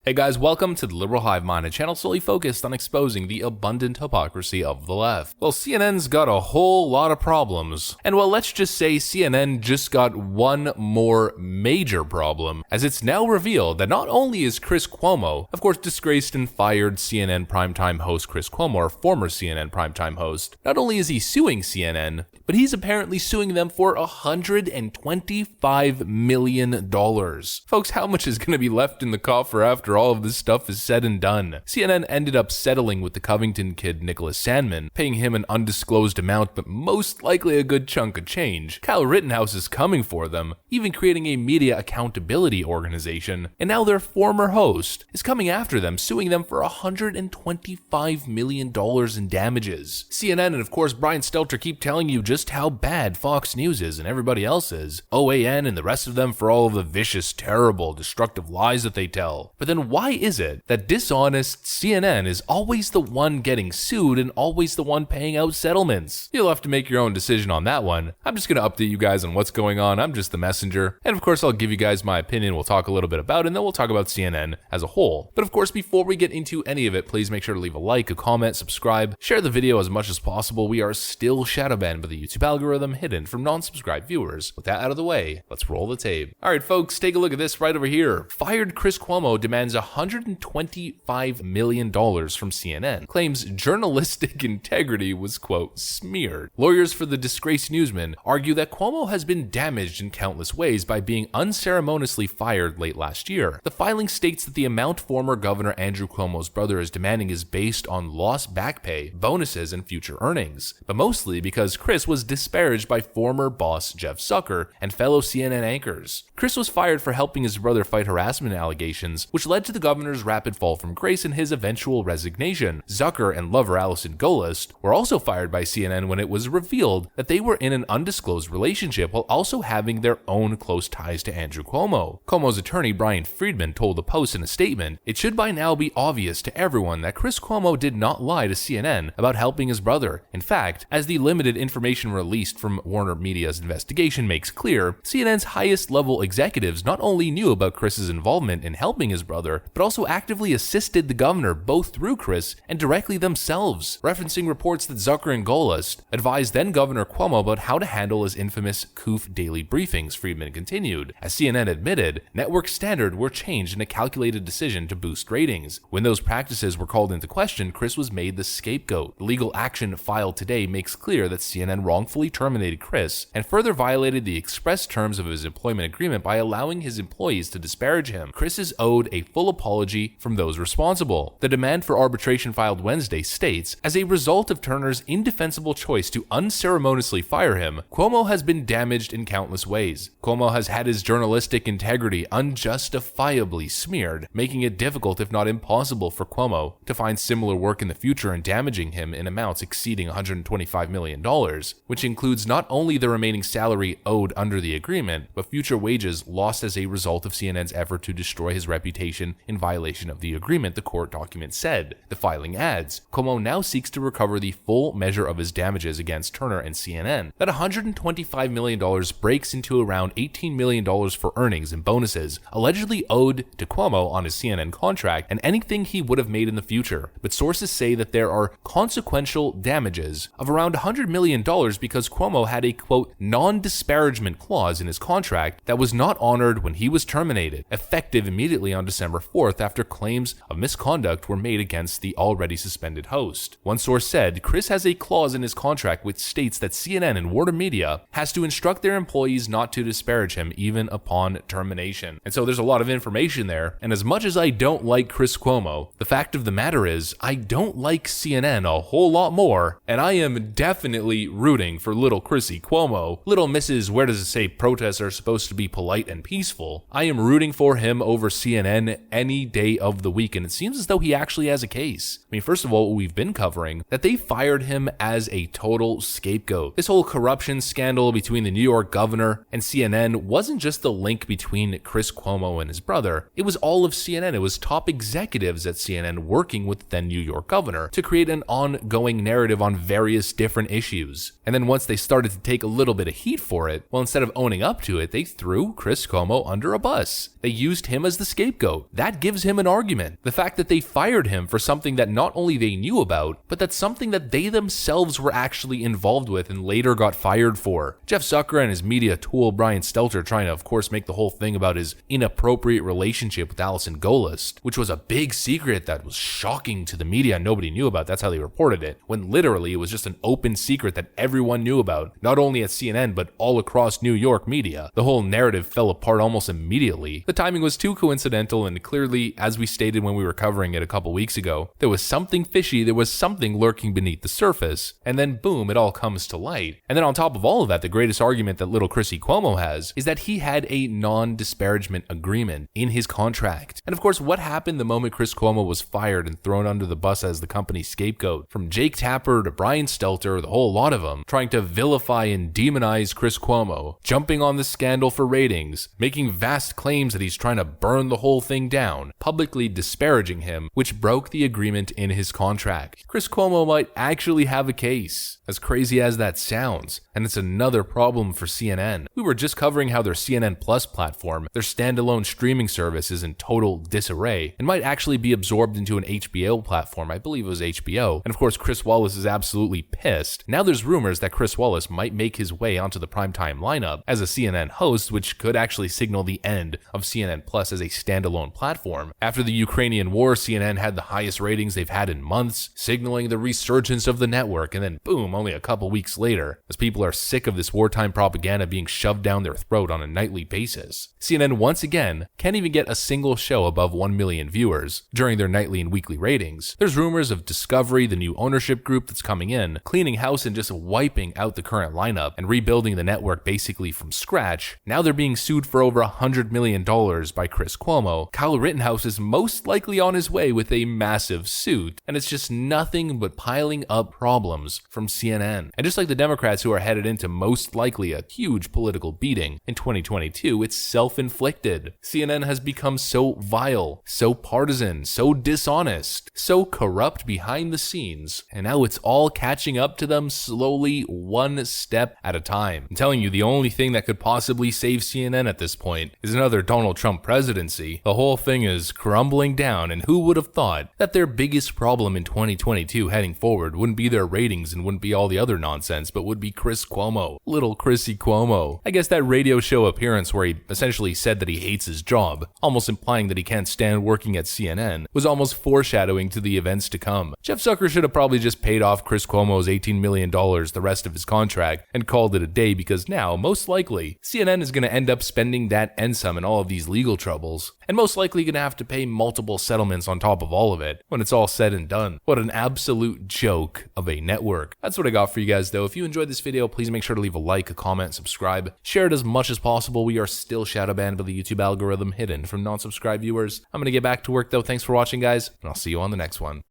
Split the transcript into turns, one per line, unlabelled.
Hey guys, welcome to the Liberal Hive Mind, a channel solely focused on exposing the abundant hypocrisy of the left. Well, CNN's got a whole lot of problems. And well, let's just say CNN just got one more major problem, as it's now revealed that not only is Chris Cuomo, of course disgraced and fired CNN primetime host Chris Cuomo, or former CNN primetime host, not only is he suing CNN, but he's apparently suing them for $125 million. Folks, how much is going to be left in the coffer after all of this stuff is said and done? CNN ended up settling with the Covington kid Nicholas Sandmann, paying him an undisclosed amount but most likely a good chunk of change. Kyle Rittenhouse is coming for them, even creating a media accountability organization, and now their former host is coming after them, suing them for $125 million in damages. CNN and of course Brian Stelter keep telling you just how bad Fox News is and everybody else is, OAN and the rest of them for all of the vicious, terrible, destructive lies that they tell. But then why is it that dishonest CNN is always the one getting sued and always the one paying out settlements? You'll have to make your own decision on that one. I'm just going to update you guys on what's going on. I'm just the messenger. And of course, I'll give you guys my opinion. We'll talk a little bit about it, and then we'll talk about CNN as a whole. But of course, before we get into any of it, please make sure to leave a like, a comment, subscribe, share the video as much as possible. We are still shadow banned by the YouTube algorithm, hidden from non-subscribed viewers. With that out of the way, let's roll the tape. All right, folks, take a look at this right over here. Fired Chris Cuomo demands $125 million from CNN. Claims journalistic integrity was, quote, smeared. Lawyers for the disgraced newsman argue that Cuomo has been damaged in countless ways by being unceremoniously fired late last year. The filing states that the amount former Governor Andrew Cuomo's brother is demanding is based on lost back pay, bonuses, and future earnings, but mostly because Chris was disparaged by former boss Jeff Zucker and fellow CNN anchors. Chris was fired for helping his brother fight harassment allegations, which led to the governor's rapid fall from grace and his eventual resignation. Zucker and lover Allison Gollust were also fired by CNN when it was revealed that they were in an undisclosed relationship while also having their own close ties to Andrew Cuomo. Cuomo's attorney Brian Friedman told the Post in a statement, "It should by now be obvious to everyone that Chris Cuomo did not lie to CNN about helping his brother. In fact, as the limited information released from Warner Media's investigation makes clear, CNN's highest level executives not only knew about Chris's involvement in helping his brother, but also actively assisted the governor both through Chris and directly themselves," referencing reports that Zucker and Gollust advised then Governor Cuomo about how to handle his infamous COOF daily briefings. Friedman continued. As CNN admitted, network standards were changed in a calculated decision to boost ratings. When those practices were called into question, Chris was made the scapegoat. The legal action filed today makes clear that CNN wrongfully terminated Chris and further violated the express terms of his employment agreement by allowing his employees to disparage him. Chris is owed a full apology from those responsible. The demand for arbitration filed Wednesday states, as a result of Turner's indefensible choice to unceremoniously fire him, Cuomo has been damaged in countless ways. Cuomo has had his journalistic integrity unjustifiably smeared, making it difficult if not impossible for Cuomo to find similar work in the future and damaging him in amounts exceeding $125 million, which includes not only the remaining salary owed under the agreement, but future wages lost as a result of CNN's effort to destroy his reputation in violation of the agreement, the court document said. The filing adds, Cuomo now seeks to recover the full measure of his damages against Turner and CNN. That $125 million breaks into around $18 million for earnings and bonuses allegedly owed to Cuomo on his CNN contract and anything he would have made in the future. But sources say that there are consequential damages of around $100 million because Cuomo had a, quote, non-disparagement clause in his contract that was not honored when he was terminated, effective immediately on December 4th after claims of misconduct were made against the already suspended host. One source said, Chris has a clause in his contract which states that CNN and Warner Media has to instruct their employees not to disparage him even upon termination. And so there's a lot of information there, and as much as I don't like Chris Cuomo, the fact of the matter is I don't like CNN a whole lot more, and I am definitely rooting for little Chrissy Cuomo. Little Mrs. Where does it say protests are supposed to be polite and peaceful? I am rooting for him over CNN any day of the week, and it seems as though he actually has a case. I mean, first of all, we've been covering that they fired him as a total scapegoat. This whole corruption scandal between the New York governor and CNN wasn't just the link between Chris Cuomo and his brother. It was all of CNN. It was top executives at CNN working with the then New York governor to create an ongoing narrative on various different issues. And then once they started to take a little bit of heat for it, well, instead of owning up to it, they threw Chris Cuomo under a bus. They used him as the scapegoat. that gives him an argument. The fact that they fired him for something that not only they knew about, but that's something that they themselves were actually involved with and later got fired for. Jeff Zucker and his media tool Brian Stelter trying to, of course, make the whole thing about his inappropriate relationship with Alison Gollust, which was a big secret that was shocking to the media and nobody knew about. That's how they reported it, when literally it was just an open secret that everyone knew about, not only at CNN, but all across New York media. The whole narrative fell apart almost immediately. The timing was too coincidental, and clearly, as we stated when we were covering it a couple weeks ago, there was something fishy, there was something lurking beneath the surface, and then boom, it all comes to light. And then on top of all of that, the greatest argument that little Chrissy Cuomo has is that he had a non-disparagement agreement in his contract. And of course, what happened the moment Chris Cuomo was fired and thrown under the bus as the company's scapegoat? From Jake Tapper to Brian Stelter, the whole lot of them, trying to vilify and demonize Chris Cuomo, jumping on the scandal for ratings, making vast claims that he's trying to burn the whole thing down, publicly disparaging him, which broke the agreement in his contract. Chris Cuomo might actually have a case, as crazy as that sounds, and it's another problem for CNN. We were just covering how their CNN Plus platform, their standalone streaming service, is in total disarray and might actually be absorbed into an HBO platform. I believe it was HBO. And of course, Chris Wallace is absolutely pissed. Now there's rumors that Chris Wallace might make his way onto the primetime lineup as a CNN host, which could actually signal the end of CNN Plus as a standalone platform. After the Ukrainian war, CNN had the highest ratings they've had in months, signaling the resurgence of the network, and then boom, only a couple weeks later, as people are sick of this wartime propaganda being shoved down their throat on a nightly basis, CNN once again can't even get a single show above 1 million viewers during their nightly and weekly ratings. There's rumors of Discovery, the new ownership group that's coming in, cleaning house and just wiping out the current lineup and rebuilding the network basically from scratch. Now they're being sued for over $100 million by Chris Cuomo. Kyle Rittenhouse is most likely on his way with a massive suit, and it's just nothing but piling up problems from CNN. And just like the Democrats who are headed into most likely a huge political beating in 2022, it's self-inflicted. CNN has become so vile, so partisan, so dishonest, so corrupt behind the scenes, and now it's all catching up to them slowly, one step at a time. I'm telling you, the only thing that could possibly save CNN at this point is another Donald Trump presidency. The whole thing is crumbling down, and who would have thought that their biggest problem in 2022 heading forward wouldn't be their ratings and wouldn't be all the other nonsense, but would be Chris Cuomo. Little Chrissy Cuomo. I guess that radio show appearance where he essentially said that he hates his job, almost implying that he can't stand working at CNN, was almost foreshadowing to the events to come. Jeff Zucker should have probably just paid off Chris Cuomo's $18 million the rest of his contract and called it a day, because now, most likely, CNN is going to end up spending that and some in all of these legal troubles, and most likely going to have to pay multiple settlements on top of all of it when it's all said and done. What an absolute joke of a network. That's what I got for you guys though. If you enjoyed this video, please make sure to leave a like, a comment, subscribe, share it as much as possible. We are still shadow banned by the YouTube algorithm, hidden from non-subscribed viewers. I'm going to get back to work though. Thanks for watching guys, and I'll see you on the next one.